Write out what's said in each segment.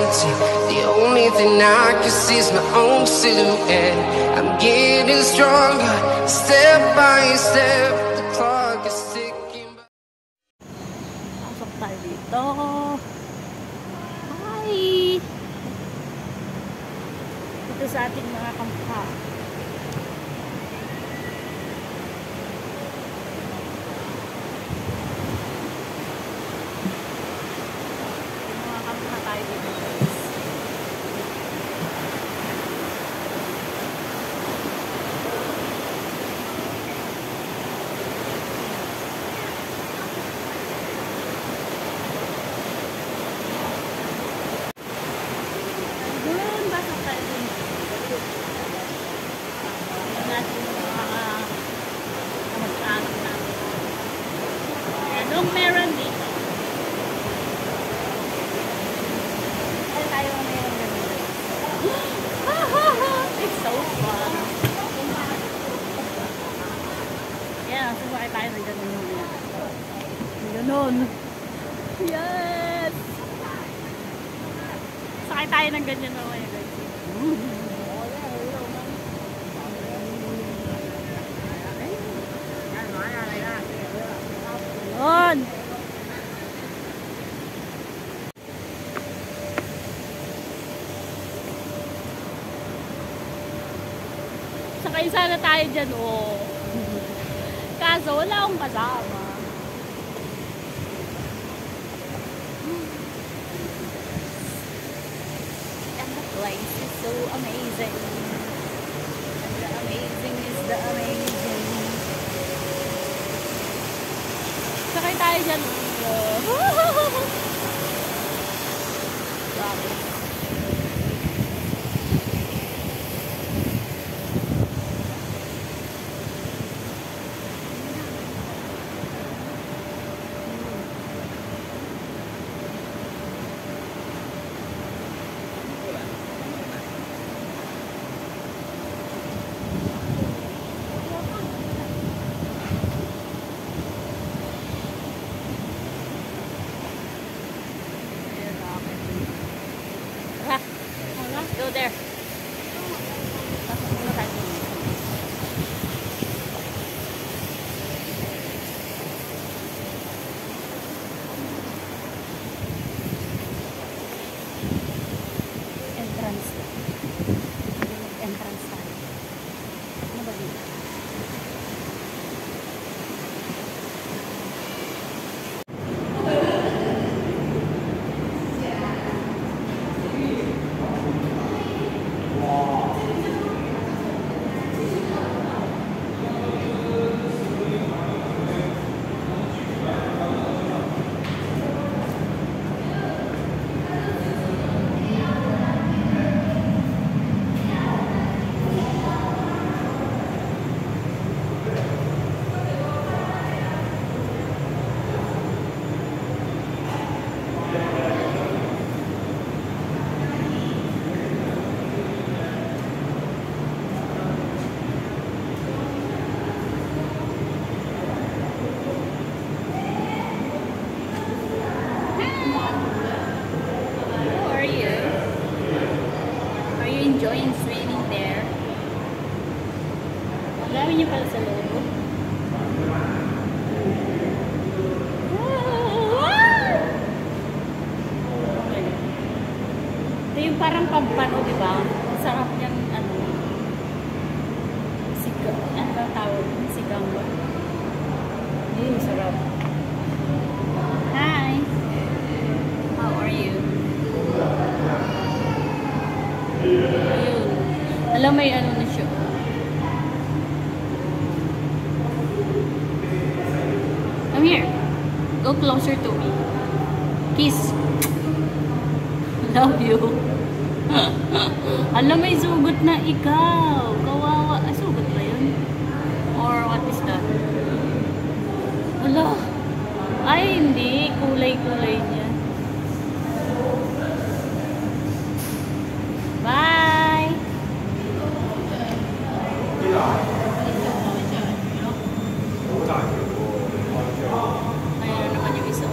reality. The only thing I can see is my own silhouette. I'm getting stronger, step by step. The clock is ticking. Pasok tayo dito. Hi! Ito sa ating mga kampa. Anong meron dito? Ano tayo ang meron dito? It's so fun. Yeah, sumakay tayo ng ganun yun. Ganun. Yes! Sakay tayo ng ganyan na mga guys. Yun! Sakay sana tayo dyan, oh. Kaso wala akong kasama. And the place is so amazing. And the amazing is the amazing. Sakay tayo dyan. Grabe. Go there. Entrance. Entrance tayo. Ano ba dito? Enjoying swimming there. Ang dami niyo pala sa loob. Ito yung parang pampano, di ba? Ang sarap niyang ano. Sigang. Ano ba tawag? Sigang ba? Sarap. Hi! How are you? Ayun. Alam, may ano na siya. Come here. Go closer to me. Kiss. Love you. Alam, may sugot na ikaw. Kawawa. Ah, sugot ba yun? Or what is that? Wala. Ay, hindi. Kulay-kulay niya. Bye! Ayan naman yung isa.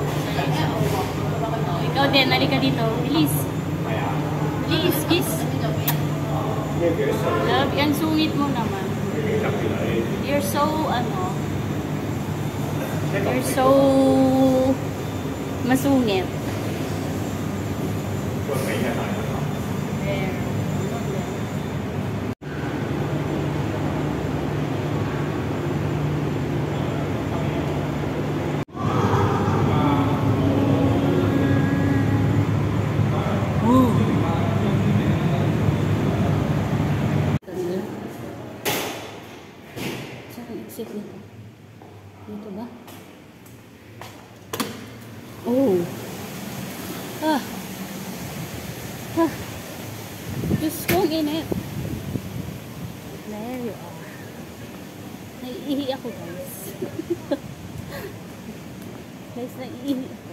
Ikaw din, halika dito. Bilis. Love, ang sungit mo naman. You're so, you're so masungit. There. Exit nito. Dito ba? Oh. Ah. Ah. Just go in it. There you are. Naiihi ako, guys. Guys, naiihi ako.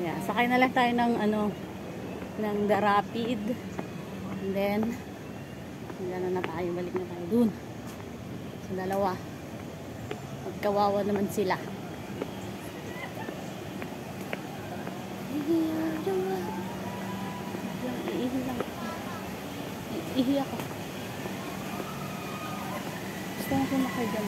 Yeah, sakay na lang tayo ng ng The Rapid, and then na tayo, balik na tayo dun sa dalawa. Magkawawa naman sila. Ihi ako. Gusto ko sumakay dyan.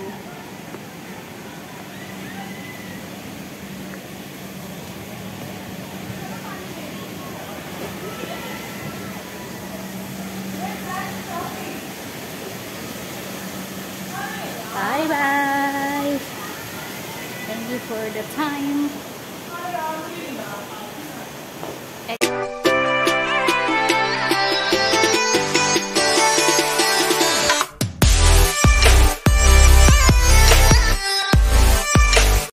Bye-bye. Thank you for the time.